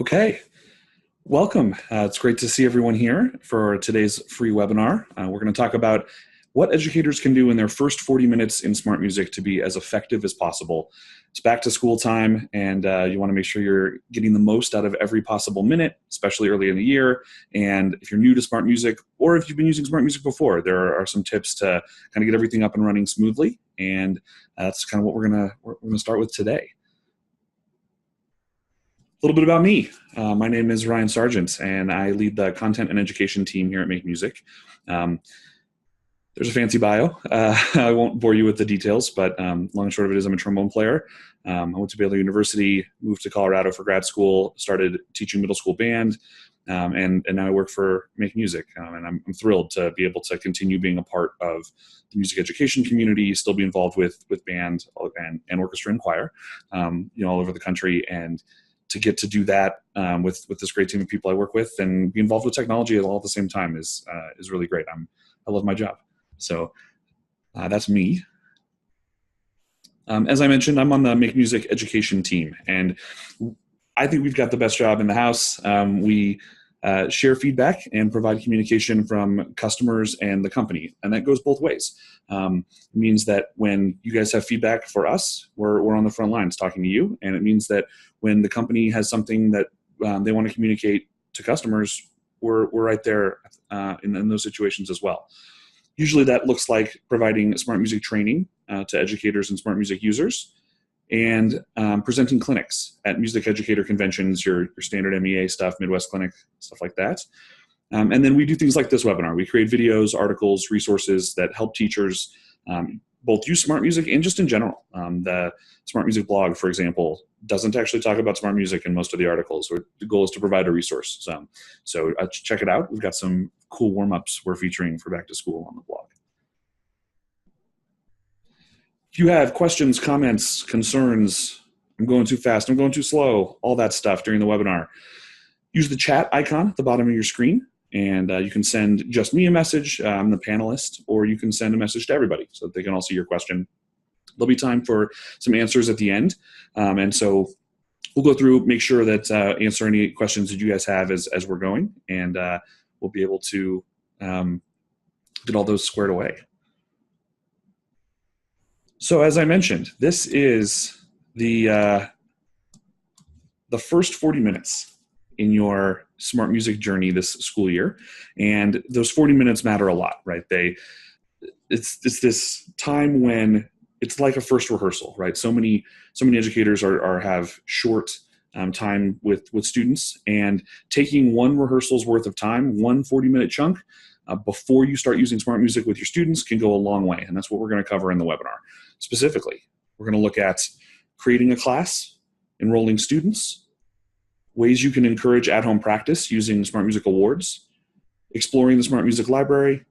Okay, welcome. It's great to see everyone here for today's free webinar. We're going to talk about what educators can do in their first 40 minutes in SmartMusic to be as effective as possible. It's back to school time, and you want to make sure you're getting the most out of every possible minute, especially early in the year. And if you're new to SmartMusic, or if you've been using SmartMusic before, there are some tips to kind of get everything up and running smoothly. And that's kind of what we're gonna start with today. A little bit about me. My name is Ryan Sargent, and I lead the content and education team here at MakeMusic. There's a fancy bio. I won't bore you with the details, but long and short of it is I'm a trombone player. I went to Baylor University, moved to Colorado for grad school, started teaching middle school band, and now I work for MakeMusic. And I'm thrilled to be able to continue being a part of the music education community, still be involved with band and orchestra and choir, all over the country, and to get to do that with this great team of people I work with and be involved with technology all at the same time is really great. I love my job. So that's me. As I mentioned, I'm on the MakeMusic education team, and I think we've got the best job in the house. We share feedback and provide communication from customers and the company, and that goes both ways. It means that when you guys have feedback for us, we're on the front lines talking to you, and it means that when the company has something that they want to communicate to customers, we're right there in those situations as well. Usually that looks like providing SmartMusic training to educators and SmartMusic users, and presenting clinics at music educator conventions, your standard MEA stuff, Midwest Clinic, stuff like that. And then we do things like this webinar. We create videos, articles, resources that help teachers both use SmartMusic and just in general. The SmartMusic blog, for example, doesn't actually talk about SmartMusic in most of the articles. The goal is to provide a resource. So check it out. We've got some cool warm-ups we're featuring for back to school on the blog. If you have questions, comments, concerns, I'm going too fast, I'm going too slow, all that stuff during the webinar, use the chat icon at the bottom of your screen, and you can send just me a message, I'm the panelist, or you can send a message to everybody so that they can all see your question. There'll be time for some answers at the end, and so we'll go through, make sure that answer any questions that you guys have as we're going, and we'll be able to get all those squared away. So as I mentioned, this is the first 40 minutes in your SmartMusic journey this school year, and those 40 minutes matter a lot, right? It's this time when it's like a first rehearsal, right? So many educators have short time with students, and taking one rehearsal's worth of time, one 40-minute chunk, before you start using SmartMusic with your students can go a long way, and that's what we're going to cover in the webinar. Specifically, we're going to look at creating a class, enrolling students, ways you can encourage at-home practice using SmartMusic awards, exploring the SmartMusic library,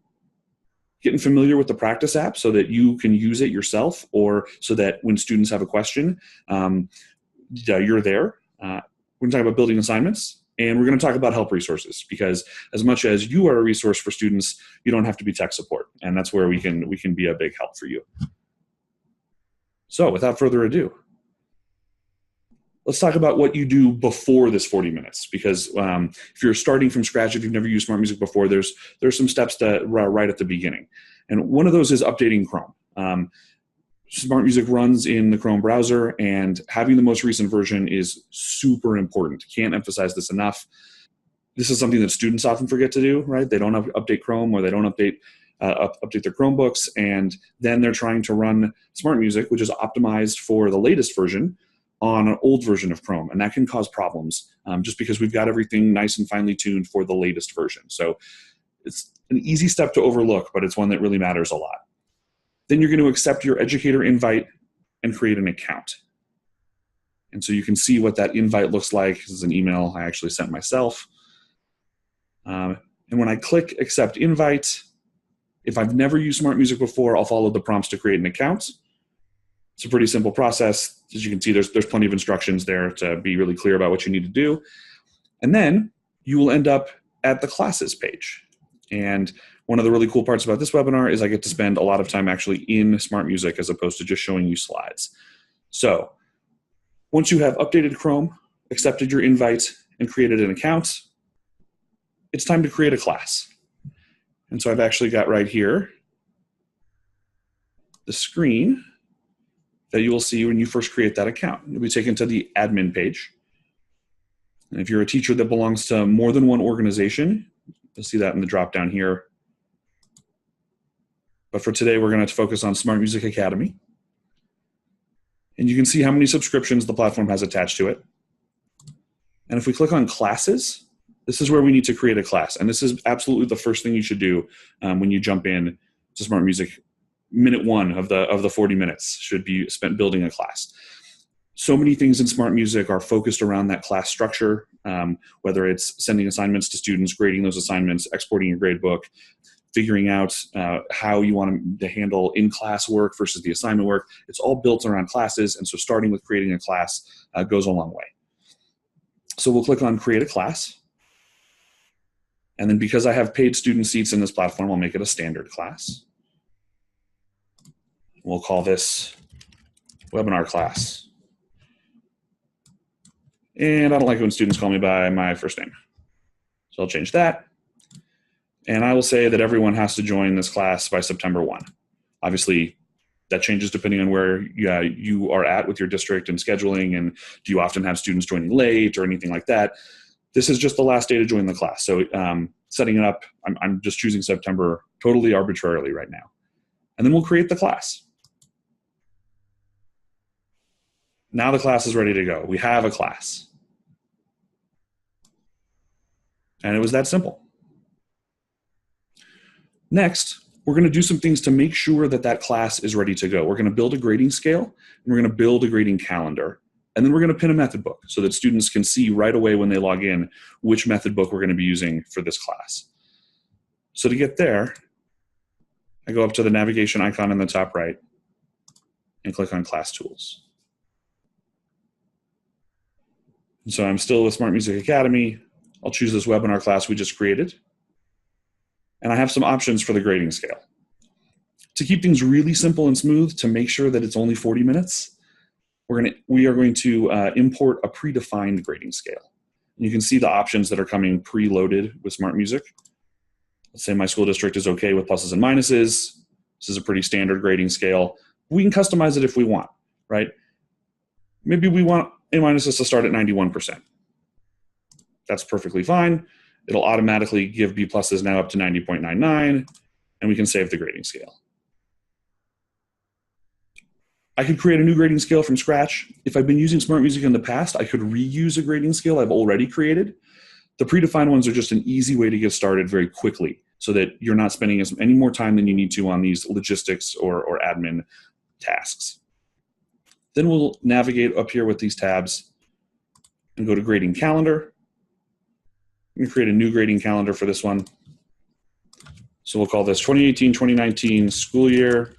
getting familiar with the practice app so that you can use it yourself, or so that when students have a question, you're there. We're going to talk about building assignments. And we're going to talk about help resources, because as much as you are a resource for students, you don't have to be tech support. And that's where we can be a big help for you. So without further ado, let's talk about what you do before this 40 minutes. Because if you're starting from scratch, if you've never used SmartMusic before, there's some steps right at the beginning. And one of those is updating Chrome. SmartMusic runs in the Chrome browser, and having the most recent version is super important. Can't emphasize this enough. This is something that students often forget to do, right? They don't update Chrome, or they don't update their Chromebooks, and then they're trying to run SmartMusic, which is optimized for the latest version, on an old version of Chrome, and that can cause problems just because we've got everything nice and finely tuned for the latest version. So it's an easy step to overlook, but it's one that really matters a lot. Then you're going to accept your educator invite and create an account. And so you can see what that invite looks like. This is an email I actually sent myself. And when I click accept invite, if I've never used SmartMusic before, I'll follow the prompts to create an account. It's a pretty simple process. As you can see, there's plenty of instructions there to be really clear about what you need to do. And then you will end up at the classes page. And one of the really cool parts about this webinar is I get to spend a lot of time actually in SmartMusic as opposed to just showing you slides. So once you have updated Chrome, accepted your invite, and created an account, it's time to create a class. And so I've actually got right here the screen that you will see when you first create that account. You'll be taken to the admin page. And if you're a teacher that belongs to more than one organization, you'll see that in the drop down here. But for today, we're going to focus on SmartMusic Academy. And you can see how many subscriptions the platform has attached to it. And if we click on classes, this is where we need to create a class. And this is absolutely the first thing you should do when you jump in to SmartMusic. Minute one of the 40 minutes should be spent building a class. So many things in SmartMusic are focused around that class structure, whether it's sending assignments to students, grading those assignments, exporting your gradebook, figuring out how you want to handle in-class work versus the assignment work. It's all built around classes, and so starting with creating a class goes a long way. So we'll click on Create a Class. And then because I have paid student seats in this platform, I'll make it a standard class. We'll call this webinar class. And I don't like it when students call me by my first name. So I'll change that. And I will say that everyone has to join this class by September 1. Obviously, that changes depending on where you are at with your district and scheduling, and do you often have students joining late or anything like that. This is just the last day to join the class. So setting it up, I'm just choosing September totally arbitrarily right now. And then we'll create the class. Now the class is ready to go. We have a class. And it was that simple. Next, we're going to do some things to make sure that that class is ready to go. We're going to build a grading scale, and we're going to build a grading calendar. And then we're going to pin a method book so that students can see right away when they log in which method book we're going to be using for this class. So to get there, I go up to the navigation icon in the top right and click on Class Tools. And so I'm still with SmartMusic Academy. I'll choose this webinar class we just created. And I have some options for the grading scale. To keep things really simple and smooth, to make sure that it's only 40 minutes, we are going to import a predefined grading scale. And you can see the options that are coming preloaded with SmartMusic. Let's say my school district is okay with pluses and minuses. This is a pretty standard grading scale. We can customize it if we want, right? Maybe we want A- to start at 91%. That's perfectly fine. It'll automatically give B pluses now up to 90.99, and we can save the grading scale. I could create a new grading scale from scratch. If I've been using SmartMusic in the past, I could reuse a grading scale I've already created. The predefined ones are just an easy way to get started very quickly so that you're not spending any more time than you need to on these logistics or admin tasks. Then we'll navigate up here with these tabs and go to Grading Calendar. I'm going to create a new grading calendar for this one. So we'll call this 2018-2019 school year.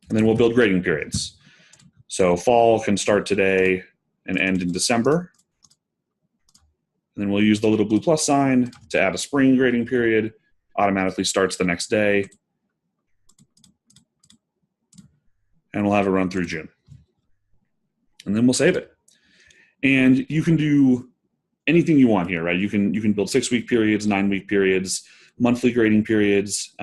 And then we'll build grading periods. So fall can start today and end in December. And then we'll use the little blue plus sign to add a spring grading period. Automatically starts the next day. And we'll have it run through June. And then we'll save it. And you can do anything you want here, right? You can build 6-week periods, 9-week periods, monthly grading periods,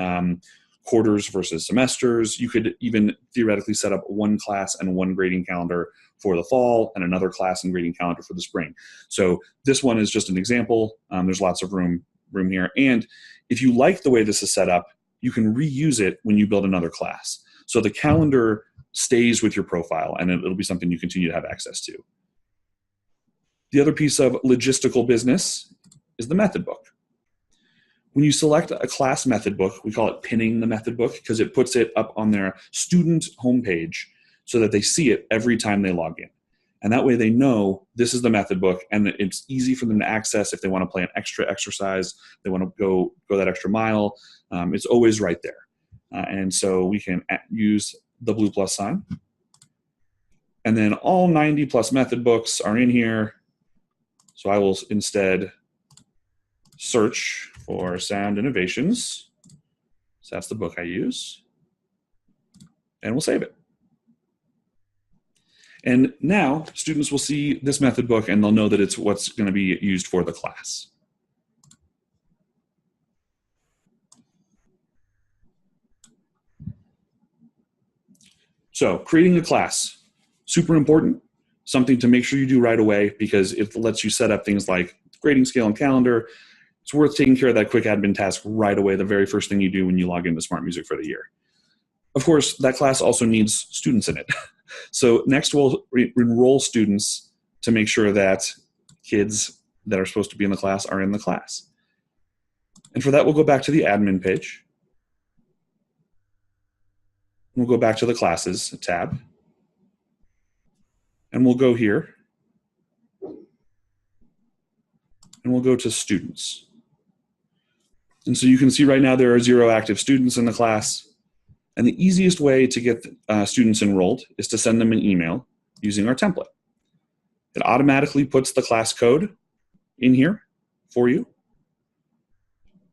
quarters versus semesters. You could even theoretically set up one class and one grading calendar for the fall and another class and grading calendar for the spring. So this one is just an example. There's lots of room here. And if you like the way this is set up, you can reuse it when you build another class. So the calendar stays with your profile, and it'll be something you continue to have access to. The other piece of logistical business is the method book. When you select a class method book, we call it pinning the method book because it puts it up on their student homepage so that they see it every time they log in. And that way they know this is the method book, and it's easy for them to access if they want to play an extra exercise, they want to go that extra mile. It's always right there. And so we can use the blue plus sign. And then all 90 plus method books are in here. So I will instead search for Sound Innovations. So that's the book I use. And we'll save it. And now students will see this method book and they'll know that it's what's going to be used for the class. So creating a class, super important, something to make sure you do right away because it lets you set up things like grading scale and calendar. It's worth taking care of that quick admin task right away, the very first thing you do when you log into SmartMusic for the year. Of course, that class also needs students in it. So next we'll enroll students to make sure that kids that are supposed to be in the class are in the class. And for that, we'll go back to the admin page. We'll go back to the classes tab. And we'll go here. And we'll go to students. And so you can see right now there are 0 active students in the class. And the easiest way to get students enrolled is to send them an email using our template. It automatically puts the class code in here for you,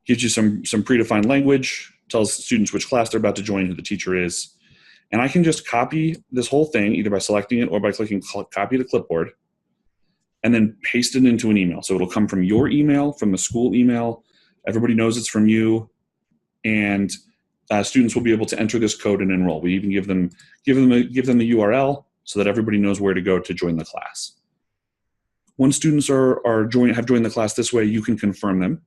gives you some predefined language, tells students which class they're about to join, who the teacher is. And I can just copy this whole thing either by selecting it or by clicking copy to clipboard and then paste it into an email. So it'll come from your email, from the school email. Everybody knows it's from you. And students will be able to enter this code and enroll. We even give them the URL so that everybody knows where to go to join the class. Once students have joined the class this way, you can confirm them.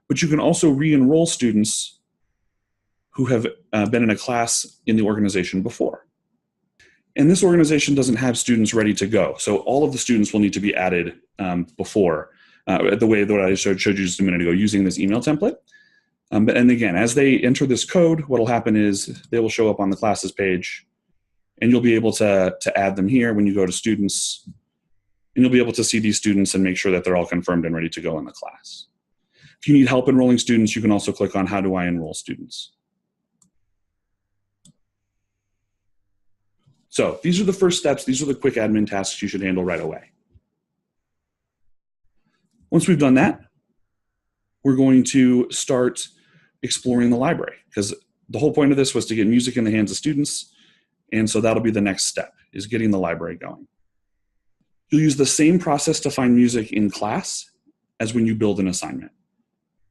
But you can also re-enroll students who have been in a class in the organization before. And this organization doesn't have students ready to go. So all of the students will need to be added before, the way that I showed you just a minute ago, using this email template. And again, as they enter this code, what will happen is they will show up on the classes page, and you'll be able to add them here when you go to students, and you'll be able to see these students and make sure that they're all confirmed and ready to go in the class. If you need help enrolling students, you can also click on How do I enroll students? So these are the first steps. These are the quick admin tasks you should handle right away. Once we've done that, we're going to start exploring the library, because the whole point of this was to get music in the hands of students. And so that'll be the next step, is getting the library going. You'll use the same process to find music in class as when you build an assignment.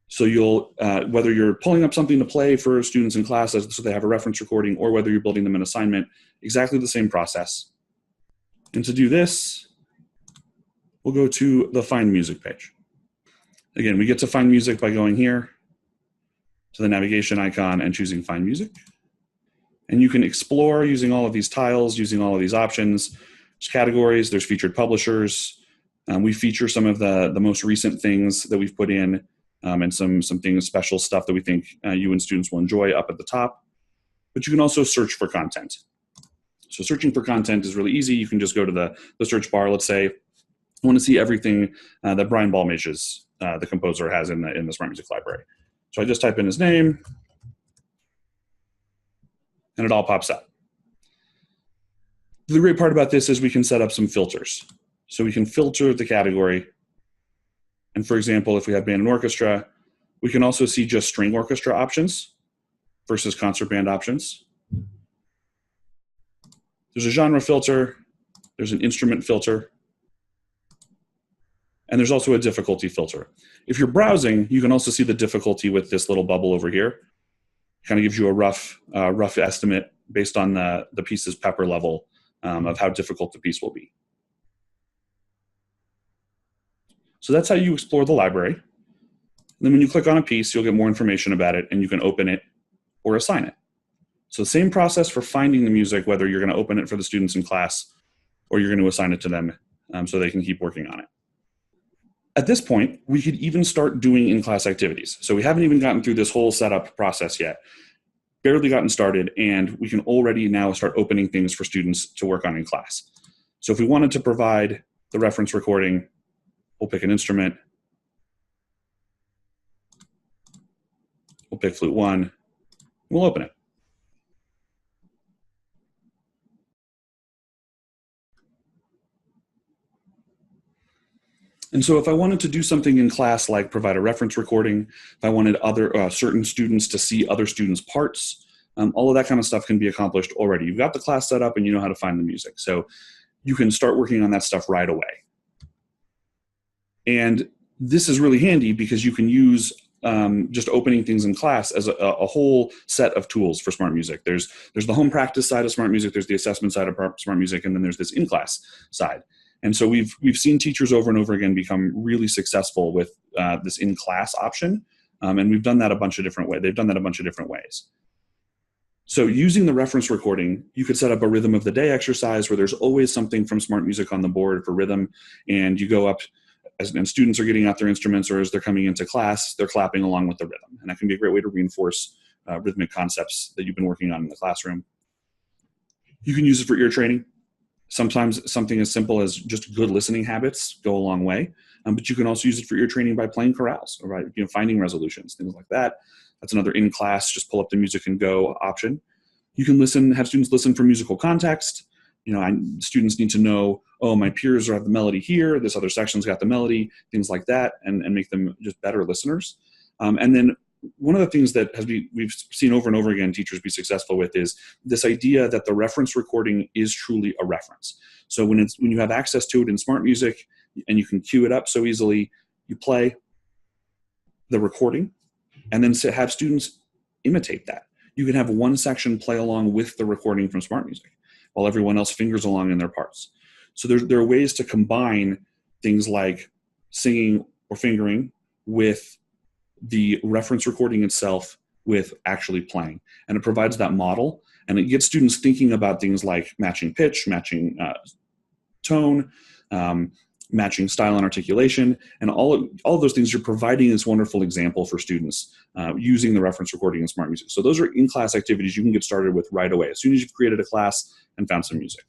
So you'll, whether you're pulling up something to play for students in class so they have a reference recording, or whether you're building them an assignment, exactly the same process. And to do this, we'll go to the Find Music page. Again, we get to find music by going here to the navigation icon and choosing Find Music. And you can explore using all of these tiles, using all of these options. There's categories, there's featured publishers. We feature some of the most recent things that we've put in, and some things, special stuff that we think you and students will enjoy up at the top. But you can also search for content. So searching for content is really easy. You can just go to the search bar. Let's say I want to see everything that Brian Balmage's, the composer, has in the SmartMusic library. So I just type in his name, and it all pops up. The great part about this is we can set up some filters. So we can filter the category. And for example, if we have band and orchestra, we can also see just string orchestra options versus concert band options. There's a genre filter, there's an instrument filter, and there's also a difficulty filter. If you're browsing, you can also see the difficulty with this little bubble over here. Kind of gives you a rough estimate based on the piece's pepper level of how difficult the piece will be. So that's how you explore the library. And then when you click on a piece, you'll get more information about it, and you can open it or assign it. So same process for finding the music, whether you're going to open it for the students in class or you're going to assign it to them so they can keep working on it. At this point, we could even start doing in-class activities. So we haven't even gotten through this whole setup process yet, barely gotten started, and we can already now start opening things for students to work on in class. So if we wanted to provide the reference recording, we'll pick an instrument. We'll pick flute 1. We'll open it. And so if I wanted to do something in class like provide a reference recording, if I wanted other certain students to see other students' parts, all of that kind of stuff can be accomplished already. You've got the class set up and you know how to find the music. So you can start working on that stuff right away. And this is really handy because you can use just opening things in class as a whole set of tools for SmartMusic. There's the home practice side of SmartMusic, there's the assessment side of SmartMusic, and then there's this in-class side. And so we've seen teachers over and over again become really successful with this in-class option, and we've done that a bunch of different ways. They've done that a bunch of different ways. So using the reference recording, you could set up a rhythm of the day exercise where there's always something from SmartMusic on the board for rhythm, and you go up and students are getting out their instruments, or as they're coming into class, they're clapping along with the rhythm. And that can be a great way to reinforce rhythmic concepts that you've been working on in the classroom. You can use it for ear training. Sometimes something as simple as just good listening habits go a long way, but you can also use it for ear training by playing chorales or by finding resolutions, things like that. That's another in-class, just pull up the music and go option. You can have students listen for musical context. Students need to know, oh, my peers have the melody here, this other section's got the melody, things like that, and make them just better listeners. And then one of the things that we've seen over and over again teachers be successful with is this idea that the reference recording is truly a reference. So when you have access to it in SmartMusic and you can cue it up so easily, you play the recording and then have students imitate that. You can have one section play along with the recording from SmartMusic while everyone else fingers along in their parts. So there are ways to combine things like singing or fingering with the reference recording itself with actually playing. And it provides that model, and it gets students thinking about things like matching pitch, matching tone, matching style and articulation, and all of those things. You're providing this wonderful example for students using the reference recording in SmartMusic. So those are in-class activities you can get started with right away, as soon as you've created a class and found some music.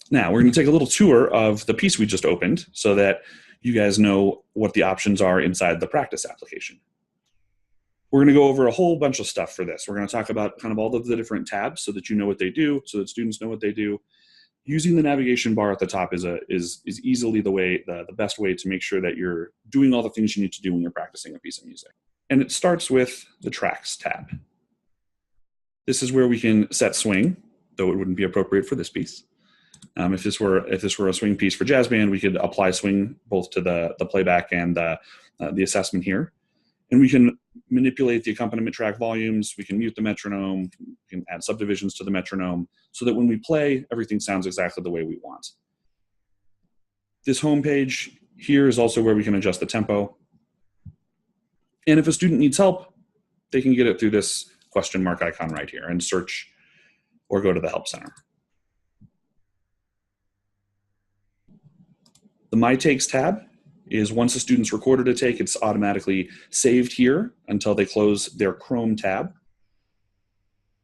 Now, we're going to take a little tour of the piece we just opened so that you guys know what the options are inside the practice application. We're going to go over a whole bunch of stuff for this. We're going to talk about kind of all of the different tabs so that you know what they do, so that students know what they do. Using the navigation bar at the top is easily the best way to make sure that you're doing all the things you need to do when you're practicing a piece of music. And it starts with the Tracks tab. This is where we can set swing, though it wouldn't be appropriate for this piece. If this were a swing piece for jazz band, we could apply swing both to the playback and the assessment here. And we can manipulate the accompaniment track volumes. We can mute the metronome. We can add subdivisions to the metronome so that when we play, everything sounds exactly the way we want. This home page here is also where we can adjust the tempo. And if a student needs help, they can get it through this question mark icon right here and search or go to the Help Center. The My Takes tab is once a student's recorded a take, it's automatically saved here until they close their Chrome tab.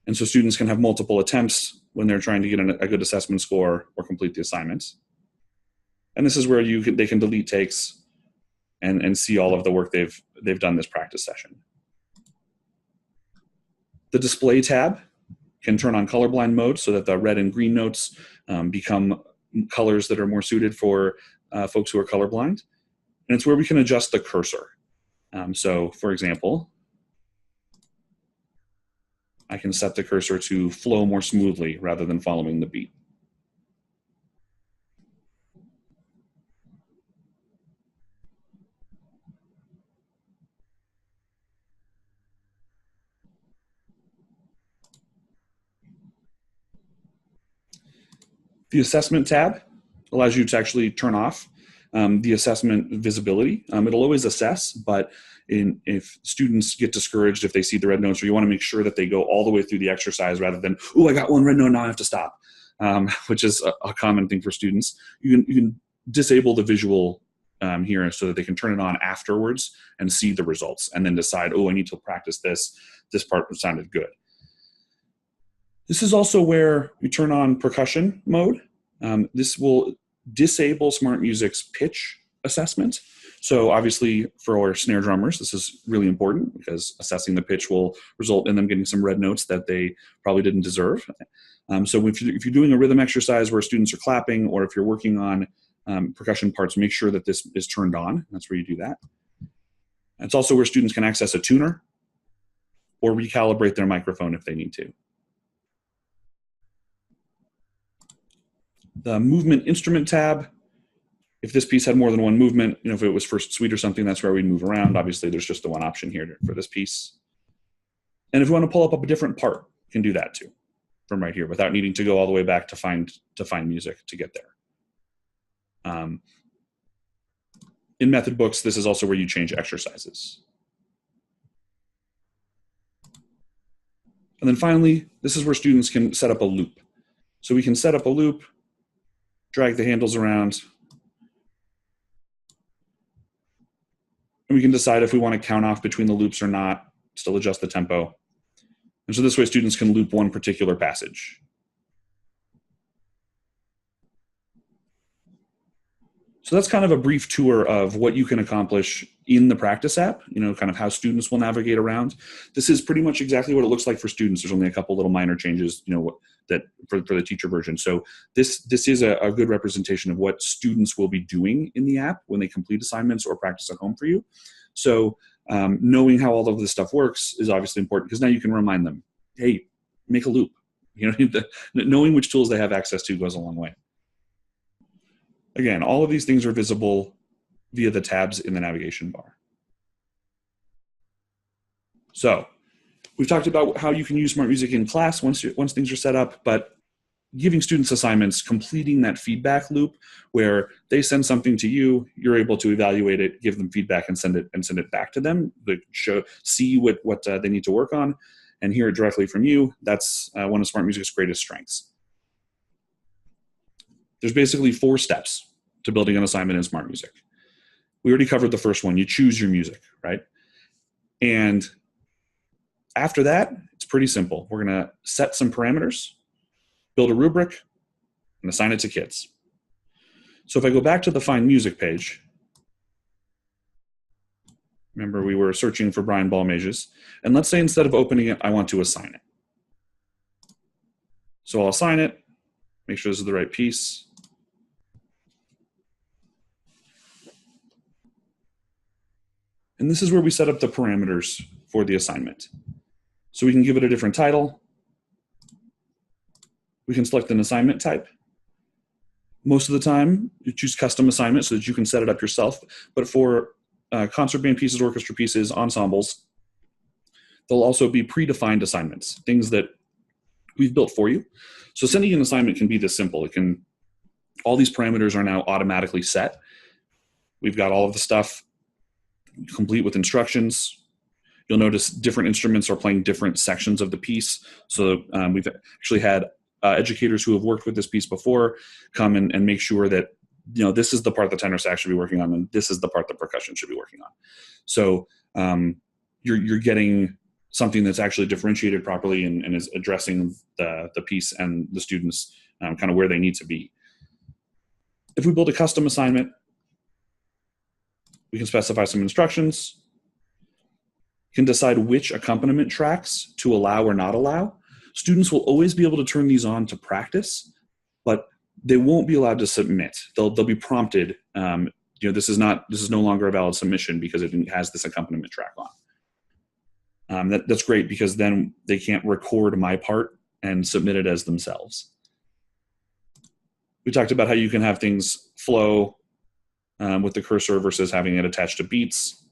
And so students can have multiple attempts when they're trying to get a good assessment score or complete the assignments. And this is where they can delete takes and see all of the work they've done this practice session. The Display tab can turn on colorblind mode so that the red and green notes become colors that are more suited for folks who are colorblind. And it's where we can adjust the cursor. So for example, I can set the cursor to flow more smoothly rather than following the beat. The Assessment tab allows you to actually turn off the assessment visibility. It'll always assess, but if students get discouraged if they see the red notes, or you want to make sure that they go all the way through the exercise rather than, oh, I got one red note, now I have to stop, which is a common thing for students. You can disable the visual here so that they can turn it on afterwards and see the results and then decide, oh, I need to practice this. This part sounded good. This is also where we turn on percussion mode. This will disable SmartMusic's pitch assessment. So obviously for our snare drummers, this is really important because assessing the pitch will result in them getting some red notes that they probably didn't deserve. So if you're doing a rhythm exercise where students are clapping, or if you're working on percussion parts, make sure that this is turned on. That's where you do that. It's also where students can access a tuner or recalibrate their microphone if they need to. The movement instrument tab, if this piece had more than one movement, if it was first suite or something, that's where we'd move around. Obviously, there's just the one option here for this piece. And if we want to pull up a different part, you can do that too from right here without needing to go all the way back to find music to get there. In method books, this is also where you change exercises. And then finally, this is where students can set up a loop. So we can set up a loop, drag the handles around, and we can decide if we want to count off between the loops or not, still adjust the tempo. And so this way students can loop one particular passage. So that's kind of a brief tour of what you can accomplish in the practice app, kind of how students will navigate around. This is pretty much exactly what it looks like for students. There's only a couple little minor changes, that for the teacher version. So this is a good representation of what students will be doing in the app when they complete assignments or practice at home for you. So knowing how all of this stuff works is obviously important because now you can remind them, hey, make a loop. Knowing which tools they have access to goes a long way. Again, all of these things are visible via the tabs in the navigation bar. So we've talked about how you can use SmartMusic in class once things are set up, but giving students assignments, completing that feedback loop where they send something to you, you're able to evaluate it, give them feedback, and send it back to them. See what they need to work on, and hear it directly from you. That's one of SmartMusic's greatest strengths. There's basically 4 steps to building an assignment in SmartMusic. We already covered the first one. You choose your music, right? And after that, it's pretty simple. We're going to set some parameters, build a rubric, and assign it to kids. So if I go back to the Find Music page, remember we were searching for Brian Balmages, and let's say instead of opening it, I want to assign it. So I'll assign it, make sure this is the right piece. And this is where we set up the parameters for the assignment. So we can give it a different title. We can select an assignment type. Most of the time, you choose custom assignment so that you can set it up yourself. But for concert band pieces, orchestra pieces, ensembles, there'll also be predefined assignments, things that we've built for you. So sending an assignment can be this simple. All these parameters are now automatically set. We've got all of the stuff complete with instructions. You'll notice different instruments are playing different sections of the piece. So we've actually had educators who have worked with this piece before come and make sure that this is the part the tenor sax should be working on, and this is the part the percussion should be working on. So you're getting something that's actually differentiated properly and is addressing the piece and the students kind of where they need to be. If we build a custom assignment, we can specify some instructions. You can decide which accompaniment tracks to allow or not allow. Students will always be able to turn these on to practice, but they won't be allowed to submit. They'll be prompted. This is no longer a valid submission because it has this accompaniment track on. That's great because then they can't record my part and submit it as themselves. We talked about how you can have things flow with the cursor versus having it attached to beats.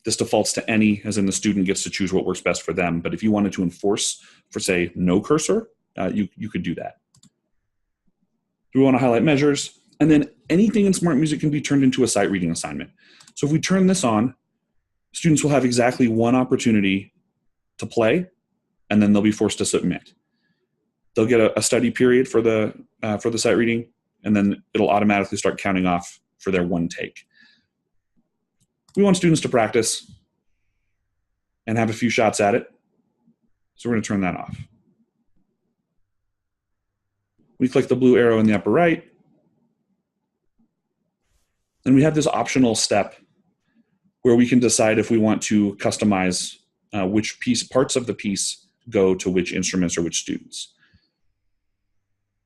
This defaults to any, as in the student gets to choose what works best for them. But if you wanted to enforce for, say, no cursor, you could do that. We want to highlight measures. And then anything in SmartMusic can be turned into a sight reading assignment. So if we turn this on, students will have exactly one opportunity to play, and then they'll be forced to submit. They'll get a study period for the sight reading, and then it'll automatically start counting off for their one take. We want students to practice and have a few shots at it, so we're going to turn that off. We click the blue arrow in the upper right, and we have this optional step where we can decide if we want to customize which parts of the piece go to which instruments or which students.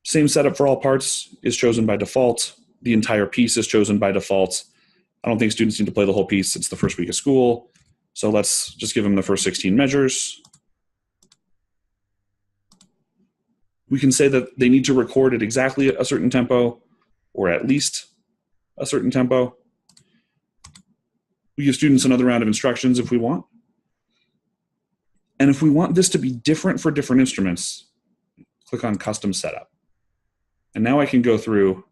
Same setup for all parts is chosen by default. The entire piece is chosen by default. I don't think students need to play the whole piece. It's the first week of school. So let's just give them the first 16 measures. We can say that they need to record at exactly a certain tempo or at least a certain tempo. We give students another round of instructions if we want. And if we want this to be different for different instruments, click on Custom Setup. And now I can go through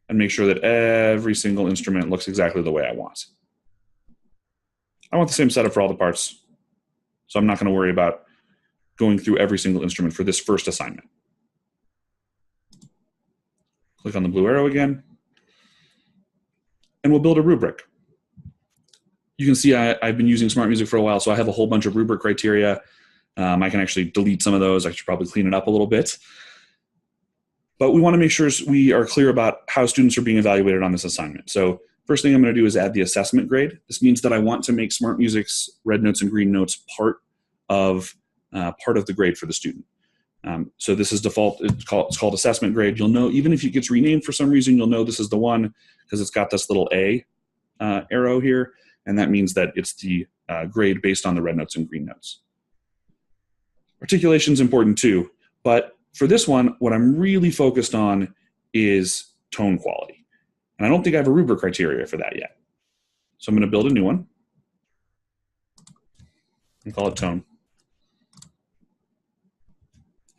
and make sure that every single instrument looks exactly the way I want. I want the same setup for all the parts, so I'm not going to worry about going through every single instrument for this first assignment. Click on the blue arrow again, and we'll build a rubric. You can see I've been using SmartMusic for a while, so I have a whole bunch of rubric criteria. I can actually delete some of those. I should probably clean it up a little bit. But we want to make sure we are clear about how students are being evaluated on this assignment. So first thing I'm going to do is add the assessment grade. This means that I want to make SmartMusic's red notes and green notes part of the grade for the student. So this is default. It's called assessment grade. You'll know, even if it gets renamed for some reason, you'll know this is the one because it's got this little A arrow here. And that means that it's the grade based on the red notes and green notes. Articulation is important too, but for this one, what I'm really focused on is tone quality. And I don't think I have a rubric criteria for that yet. So I'm going to build a new one and call it tone.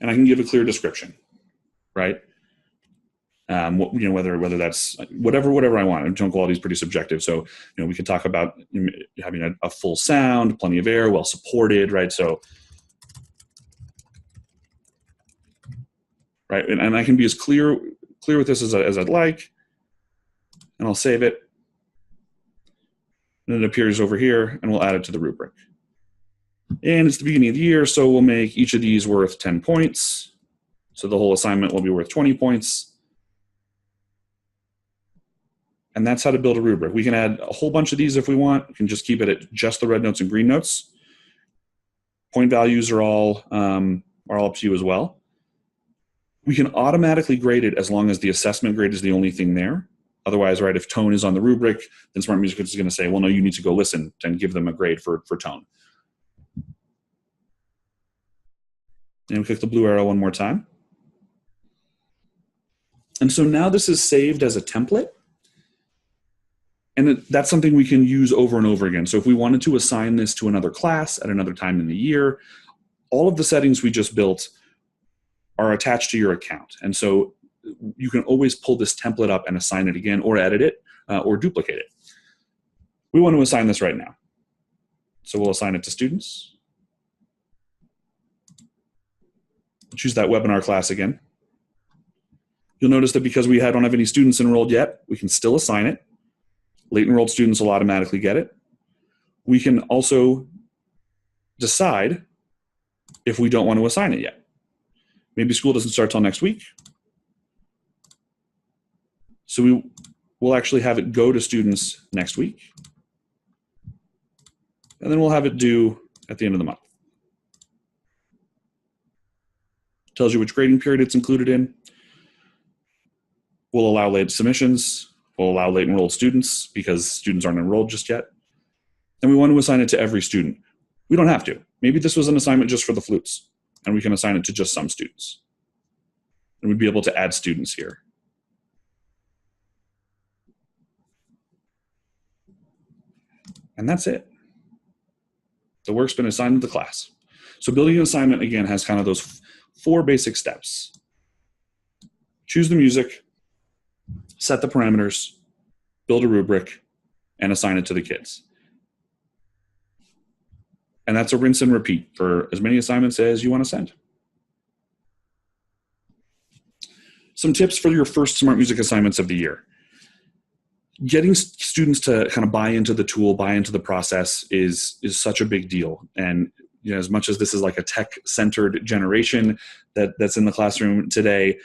And I can give a clear description, right? Whether that's whatever I want. Tone quality is pretty subjective. So, we could talk about having a full sound, plenty of air, well supported, right? So, right, and I can be as clear with this as I'd like, and I'll save it. And it appears over here, and we'll add it to the rubric. And it's the beginning of the year, so we'll make each of these worth 10 points. So the whole assignment will be worth 20 points. And that's how to build a rubric. We can add a whole bunch of these if we want. We can just keep it at just the red notes and green notes. Point values are all up to you as well. We can automatically grade it as long as the assessment grade is the only thing there. Otherwise, right, if tone is on the rubric, then SmartMusic is going to say, well, no, you need to go listen and give them a grade for tone. And we click the blue arrow one more time. And so now this is saved as a template. And that's something we can use over and over again. So if we wanted to assign this to another class at another time in the year, all of the settings we just built are attached to your account. And so you can always pull this template up and assign it again, or edit it, or duplicate it. We want to assign this right now. So we'll assign it to students. Choose that webinar class again. You'll notice that because we don't have any students enrolled yet, we can still assign it. Late enrolled students will automatically get it. We can also decide if we don't want to assign it yet. Maybe school doesn't start till next week. So we'll actually have it go to students next week. And then we'll have it due at the end of the month. Tells you which grading period it's included in. We'll allow late submissions. We'll allow late enrolled students because students aren't enrolled just yet. And we want to assign it to every student. We don't have to. Maybe this was an assignment just for the flutes, and we can assign it to just some students. And we'd be able to add students here. And that's it. The work's been assigned to the class. So building an assignment, again, has kind of those 4 basic steps. Choose the music, set the parameters, build a rubric, and assign it to the kids. And that's a rinse and repeat for as many assignments as you want to send. Some tips for your first SmartMusic assignments of the year. Getting students to kind of buy into the tool, buy into the process is such a big deal. And as much as this is like a tech-centered generation that's in the classroom today,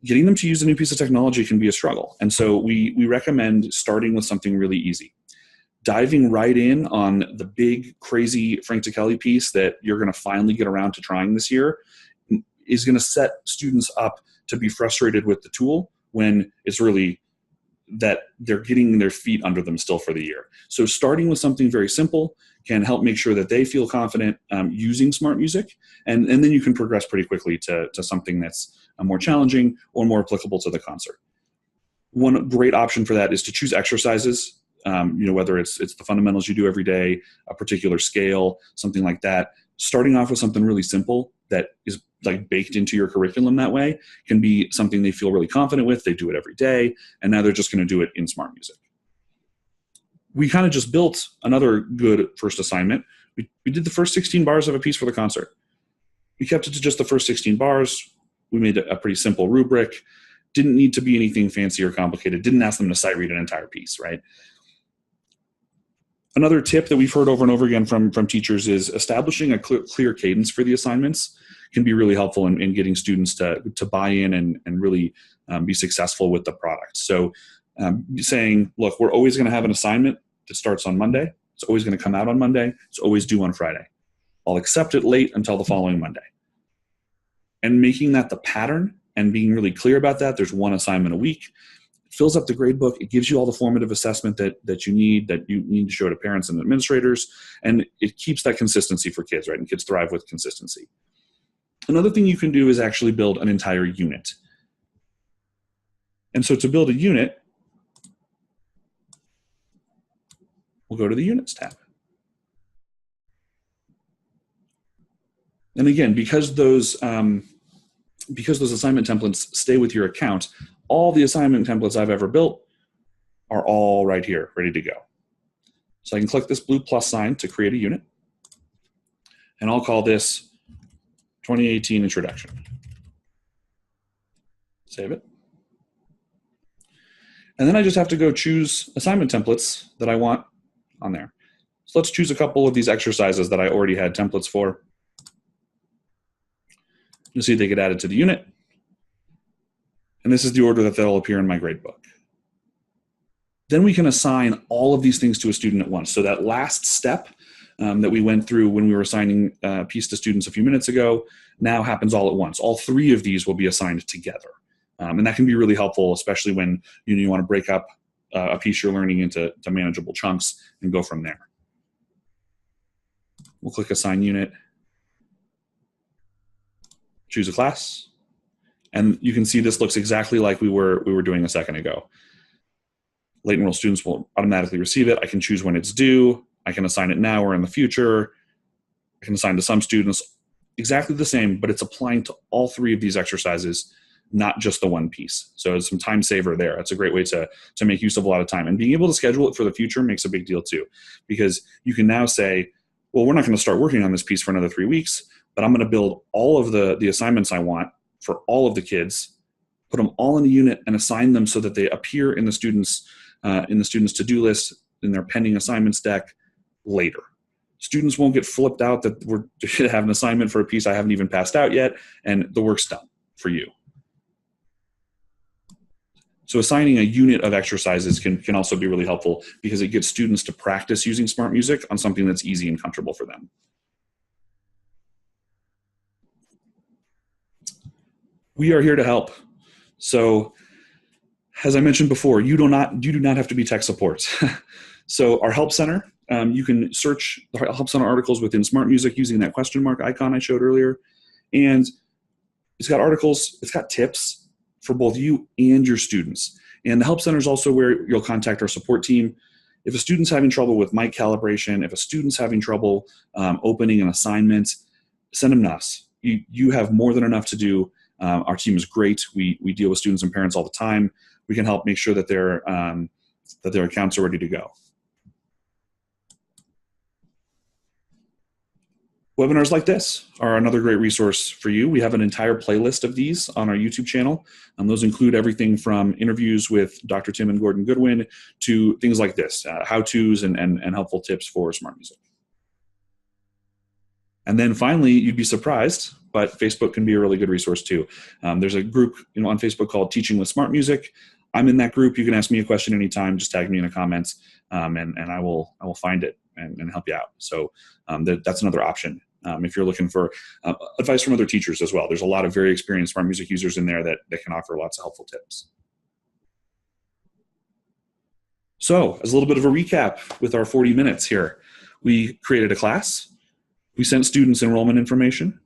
getting them to use a new piece of technology can be a struggle. And so we recommend starting with something really easy. Diving right in on the big, crazy Frank Ticheli piece that you're going to finally get around to trying this year is going to set students up to be frustrated with the tool when it's really that they're getting their feet under them still for the year. So starting with something very simple can help make sure that they feel confident using SmartMusic, and then you can progress pretty quickly to something that's more challenging or more applicable to the concert. One great option for that is to choose exercises, whether it's the fundamentals you do every day, a particular scale, something like that. Starting off with something really simple that is like baked into your curriculum that way can be something they feel really confident with. They do it every day, and now they're just going to do it in SmartMusic. We kind of just built another good first assignment. We did the first 16 bars of a piece for the concert. We kept it to just the first 16 bars. We made a pretty simple rubric. Didn't need to be anything fancy or complicated. Didn't ask them to sight read an entire piece, right? Another tip that we've heard over and over again from teachers is establishing a clear cadence for the assignments can be really helpful in getting students to buy in and really be successful with the product. So saying, look, we're always going to have an assignment that starts on Monday. It's always going to come out on Monday. It's always due on Friday. I'll accept it late until the following Monday. And making that the pattern and being really clear about that, there's one assignment a week. It fills up the grade book. It gives you all the formative assessment that you need to show to parents and administrators. And it keeps that consistency for kids, right? And kids thrive with consistency. Another thing you can do is actually build an entire unit. And so to build a unit, we'll go to the Units tab. And again, because those assignment templates stay with your account, all the assignment templates I've ever built are all right here, ready to go. So I can click this blue plus sign to create a unit, and I'll call this 2018 Introduction. Save it. And then I just have to go choose assignment templates that I want on there. So let's choose a couple of these exercises that I already had templates for. You'll see they get added to the unit. And this is the order that they'll appear in my gradebook. Then we can assign all of these things to a student at once. So that last step that we went through when we were assigning a piece to students a few minutes ago now happens all at once. All three of these will be assigned together. And that can be really helpful, especially when you want to break up a piece you're learning into manageable chunks and go from there. We'll click Assign Unit, choose a class, and you can see this looks exactly like we were doing a second ago. Late enroll students will automatically receive it. I can choose when it's due. I can assign it now or in the future. I can assign to some students. Exactly the same, but it's applying to all three of these exercises, not just the one piece. So it's some time saver there. It's a great way to make use of a lot of time. And being able to schedule it for the future makes a big deal too, because you can now say, well, we're not going to start working on this piece for another 3 weeks, but I'm going to build all of the assignments I want for all of the kids, put them all in a unit and assign them so that they appear in the students' to-do list in their pending assignments deck later. Students won't get flipped out that we're going to have an assignment for a piece I haven't even passed out yet, and the work's done for you. So assigning a unit of exercises can also be really helpful because it gets students to practice using SmartMusic on something that's easy and comfortable for them. We are here to help. So as I mentioned before, you do not have to be tech support. So our Help Center, you can search the Help Center articles within SmartMusic using that question mark icon I showed earlier. And it's got articles, it's got tips for both you and your students. And the Help Center is also where you'll contact our support team. If a student's having trouble with mic calibration, if a student's having trouble opening an assignment, send them to us. You have more than enough to do. Our team is great. We deal with students and parents all the time. We can help make sure that their accounts are ready to go. Webinars like this are another great resource for you. We have an entire playlist of these on our YouTube channel. Those include everything from interviews with Dr. Tim and Gordon Goodwin to things like this, how-tos and helpful tips for SmartMusic. And then finally, you'd be surprised, but Facebook can be a really good resource too. There's a group on Facebook called Teaching with SmartMusic. I'm in that group. You can ask me a question anytime. Just tag me in the comments, and I will find it and help you out. So that's another option. If you're looking for advice from other teachers as well. There's a lot of very experienced SmartMusic users in there that can offer lots of helpful tips. So as a little bit of a recap with our 40 minutes here, we created a class, we sent students enrollment information,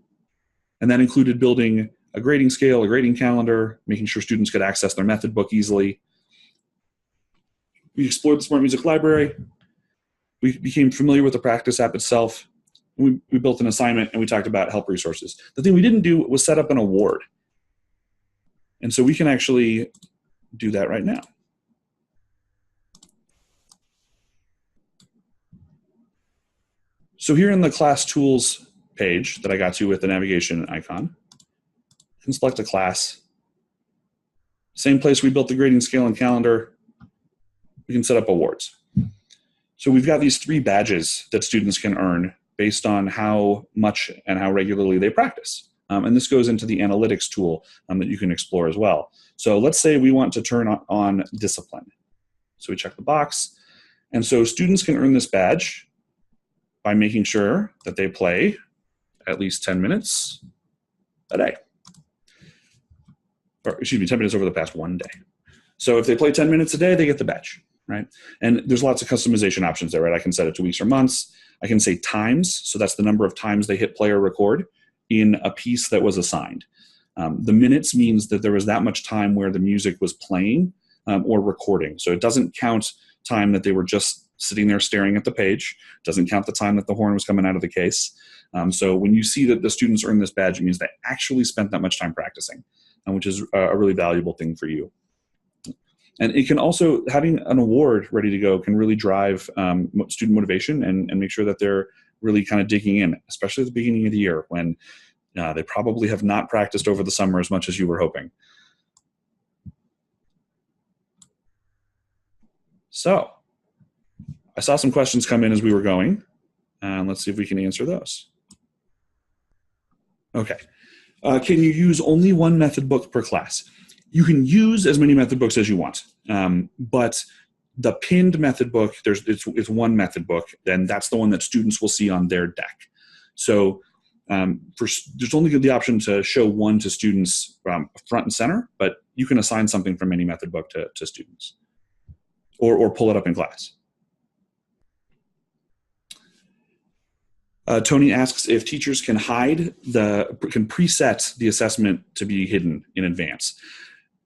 and that included building a grading scale, a grading calendar, making sure students could access their method book easily. We explored the SmartMusic library. We became familiar with the practice app itself. We built an assignment, and we talked about help resources. The thing we didn't do was set up an award. And so we can actually do that right now. So here in the class tools page that I got to with the navigation icon, you can select a class. Same place we built the grading scale and calendar. We can set up awards. So we've got these 3 badges that students can earn based on how much and how regularly they practice. And this goes into the analytics tool that you can explore as well. So let's say we want to turn on discipline. So we check the box. And so students can earn this badge by making sure that they play at least 10 minutes a day. Or excuse me, 10 minutes over the past one day. So if they play 10 minutes a day, they get the badge, right? And there's lots of customization options there, right? I can set it to weeks or months. I can say times, so that's the number of times they hit play or record in a piece that was assigned. The minutes means that there was that much time where the music was playing or recording. So it doesn't count time that they were just sitting there staring at the page. It doesn't count the time that the horn was coming out of the case. So when you see that the students earn this badge, it means they actually spent that much time practicing, which is a really valuable thing for you. And it can also, having an award ready to go can really drive student motivation and make sure that they're really kind of digging in, especially at the beginning of the year when they probably have not practiced over the summer as much as you were hoping. So I saw some questions come in as we were going, and let's see if we can answer those. Okay. Can you use only one method book per class? You can use as many method books as you want, but the pinned method book, it's one method book, and that's the one that students will see on their deck. So there's only the option to show one to students front and center, but you can assign something from any method book to students, or pull it up in class. Tony asks if teachers can preset the assessment to be hidden in advance.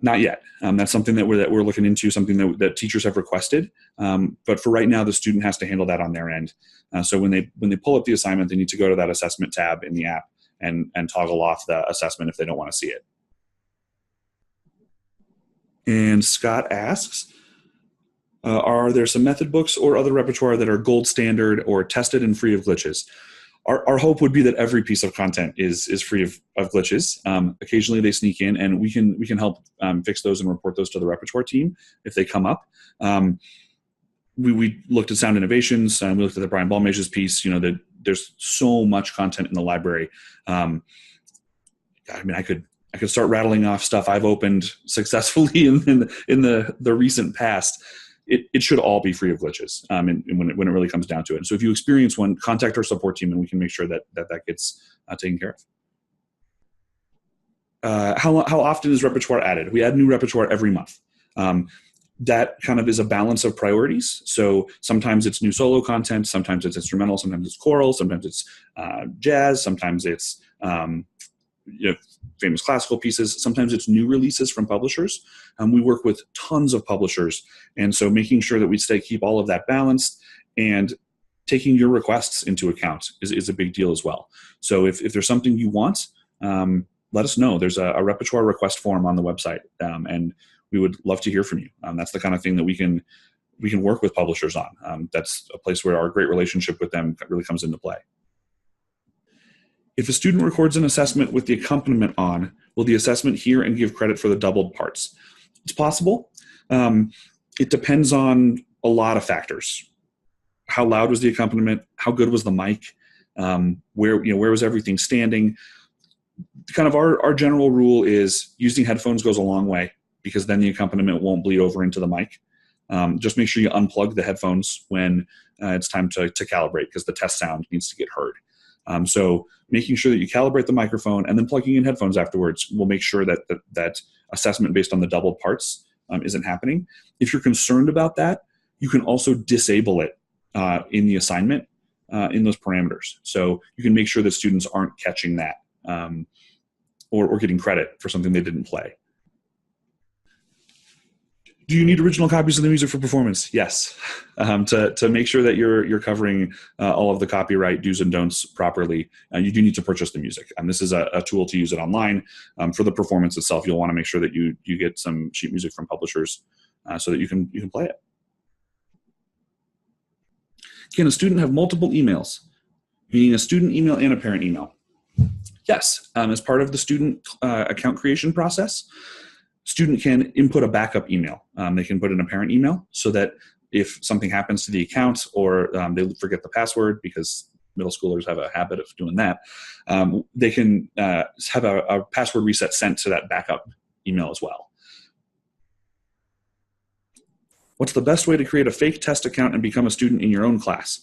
Not yet. That's something that we're looking into, something that teachers have requested. But for right now, the student has to handle that on their end. So when they pull up the assignment, they need to go to that assessment tab in the app and toggle off the assessment if they don't want to see it. And Scott asks, are there some method books or other repertoire that are gold standard or tested and free of glitches? Our hope would be that every piece of content is free of glitches. Occasionally they sneak in, and we can help fix those and report those to the repertoire team if they come up. We looked at Sound Innovations, and we looked at the Brian Balmage's piece. That there's so much content in the library. I could start rattling off stuff I've opened successfully in the recent past. It should all be free of glitches when it really comes down to it. So if you experience one, contact our support team, and we can make sure that gets taken care of. How often is repertoire added? We add new repertoire every month. That kind of is a balance of priorities. So sometimes it's new solo content, sometimes it's instrumental, sometimes it's choral, sometimes it's jazz, sometimes it's famous classical pieces. Sometimes it's new releases from publishers. We work with tons of publishers, and so making sure that we keep all of that balanced and taking your requests into account is a big deal as well. So if there's something you want, let us know. There's a repertoire request form on the website, and we would love to hear from you. That's the kind of thing that we can work with publishers on. That's a place where our great relationship with them really comes into play. If a student records an assessment with the accompaniment on, will the assessment hear and give credit for the doubled parts? It's possible. It depends on a lot of factors. How loud was the accompaniment? How good was the mic? Where was everything standing? Kind of our general rule is using headphones goes a long way, because then the accompaniment won't bleed over into the mic. Just make sure you unplug the headphones when it's time to calibrate, because the test sound needs to get heard. So making sure that you calibrate the microphone and then plugging in headphones afterwards will make sure that assessment based on the doubled parts isn't happening. If you're concerned about that, You can also disable it in the assignment in those parameters. So you can make sure that students aren't catching that or getting credit for something they didn't play. Do you need original copies of the music for performance? Yes, to make sure that you're covering all of the copyright do's and don'ts properly. You do need to purchase the music, and this is a tool to use it online. For the performance itself, you'll want to make sure that you get some sheet music from publishers so that you can play it. Can a student have multiple emails, meaning a student email and a parent email? Yes, as part of the student account creation process. Student can input a backup email. They can put in a parent email so that if something happens to the account or they forget the password, because middle schoolers have a habit of doing that, they can have a password reset sent to that backup email as well. What's the best way to create a fake test account and become a student in your own class?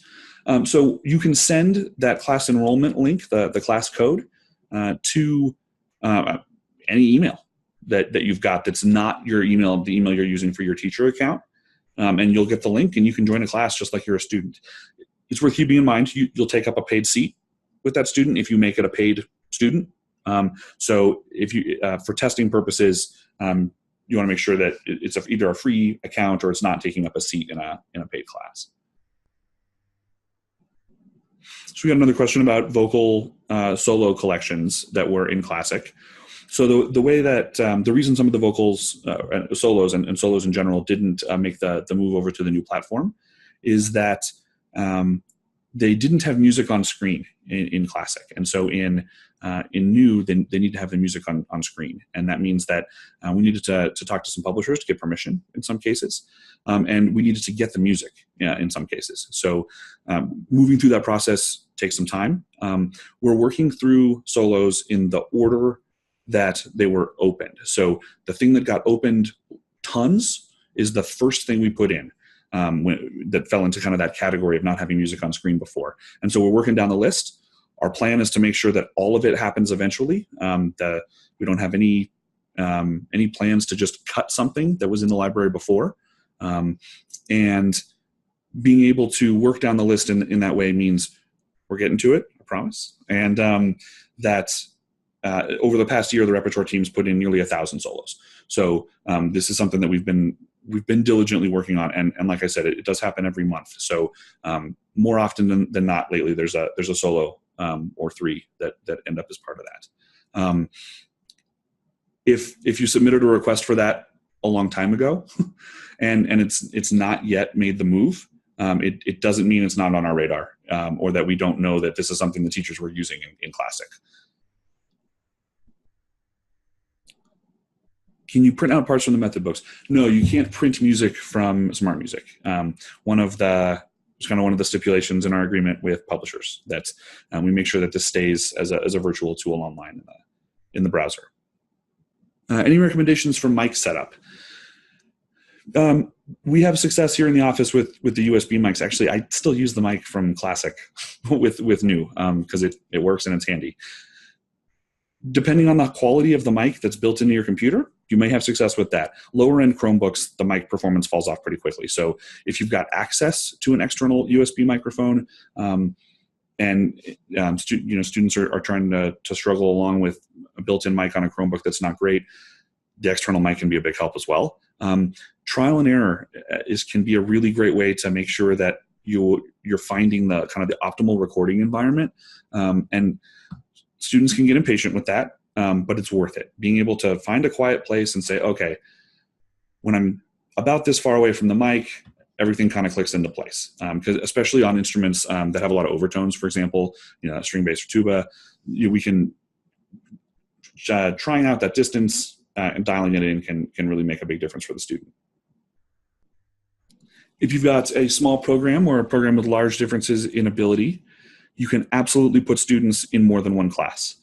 So you can send that class enrollment link, the class code, to any email that you've got that's not your email, the email you're using for your teacher account, and you'll get the link and you can join a class just like you're a student. It's worth keeping in mind you'll take up a paid seat with that student if you make it a paid student. So if you for testing purposes, you want to make sure that it's either a free account or it's not taking up a seat in a paid class. So we got another question about vocal solo collections that were in Classic. So the way that the reason some of the vocals, solos and solos in general didn't make the move over to the new platform is that they didn't have music on screen in Classic. And so in new, they need to have the music on screen. And that means that we needed to talk to some publishers to get permission in some cases. And we needed to get the music in some cases. So moving through that process takes some time. We're working through solos in the order that they were opened. So the thing that got opened tons is the first thing we put in that fell into kind of that category of not having music on screen before. And so we're working down the list. Our plan is to make sure that all of it happens eventually. We don't have any plans to just cut something that was in the library before. And being able to work down the list in that way means we're getting to it, I promise. And over the past year, the repertoire team's put in nearly 1,000 solos. So this is something that we've been diligently working on, and like I said, it does happen every month. So more often than not, lately there's a solo or three that end up as part of that. If you submitted a request for that a long time ago, and it's not yet made the move, it doesn't mean it's not on our radar, or that we don't know that this is something the teachers were using in Classic. Can you print out parts from the method books? No, you can't print music from SmartMusic. One of the stipulations in our agreement with publishers that we make sure that this stays as a virtual tool online in the browser. Any recommendations for mic setup? We have success here in the office with the USB mics. Actually, I still use the mic from Classic with new because it works and it's handy. Depending on the quality of the mic that's built into your computer, you may have success with that. Lower end Chromebooks, the mic performance falls off pretty quickly. So if you've got access to an external USB microphone, students are trying to struggle along with a built-in mic on a Chromebook that's not great, the external mic can be a big help as well. Trial and error can be a really great way to make sure that you're finding the kind of the optimal recording environment, and students can get impatient with that, but it's worth it. Being able to find a quiet place and say, okay, when I'm about this far away from the mic, everything kind of clicks into place. Because especially on instruments that have a lot of overtones, for example, string bass or tuba, we can trying out that distance and dialing it in can really make a big difference for the student. If you've got a small program or a program with large differences in ability, you can absolutely put students in more than one class.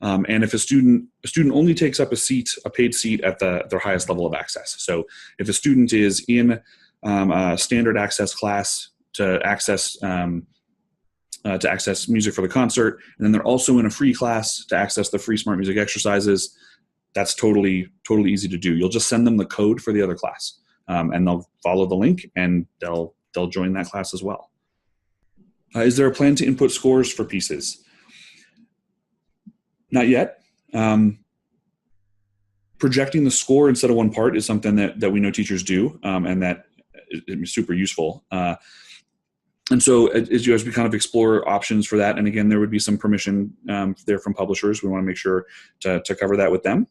And if a student only takes up a paid seat at their highest level of access. So if a student is in a standard access class to access music for the concert, and then they're also in a free class to access the free SmartMusic exercises, that's totally easy to do. You'll just send them the code for the other class. and they'll follow the link and they'll join that class as well. Is there a plan to input scores for pieces? Not yet. Projecting the score instead of one part is something that we know teachers do, and that is super useful. And so as we kind of explore options for that, and again, there would be some permission there from publishers. We want to make sure to cover that with them.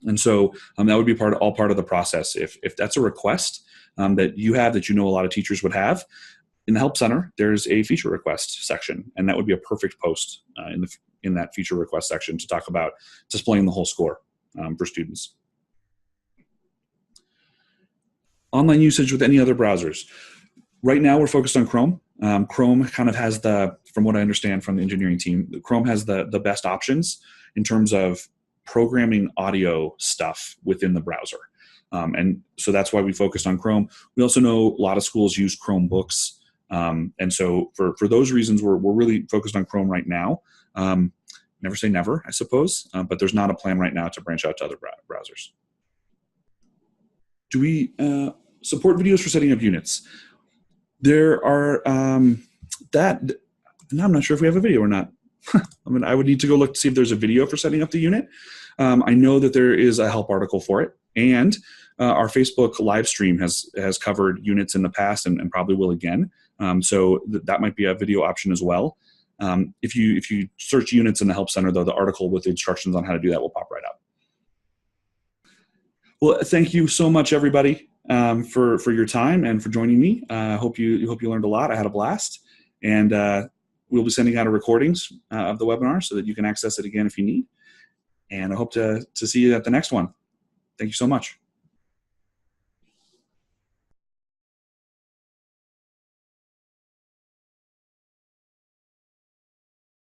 And so that would be all part of the process. If that's a request that you have, that you know a lot of teachers would have, in the Help Center, there's a feature request section, and that would be a perfect post in that feature request section to talk about displaying the whole score for students. Online usage with any other browsers. Right now, we're focused on Chrome. Chrome kind of has from what I understand from the engineering team, Chrome has the best options in terms of programming audio stuff within the browser. And so that's why we focused on Chrome. We also know a lot of schools use Chromebooks. And so for those reasons, we're really focused on Chrome right now. Never say never, I suppose, but there's not a plan right now to branch out to other browsers. Do we support videos for setting up units? There are now I'm not sure if we have a video or not. I would need to go look to see if there's a video for setting up the unit. I know that there is a help article for it, and our Facebook live stream has covered units in the past and probably will again. So that might be a video option as well. If you search units in the Help Center, though, the article with the instructions on how to do that will pop right up. Well, thank you so much, everybody, for your time and for joining me. I hope you learned a lot. I had a blast, and we'll be sending out recordings of the webinar so that you can access it again if you need. And I hope to see you at the next one. Thank you so much.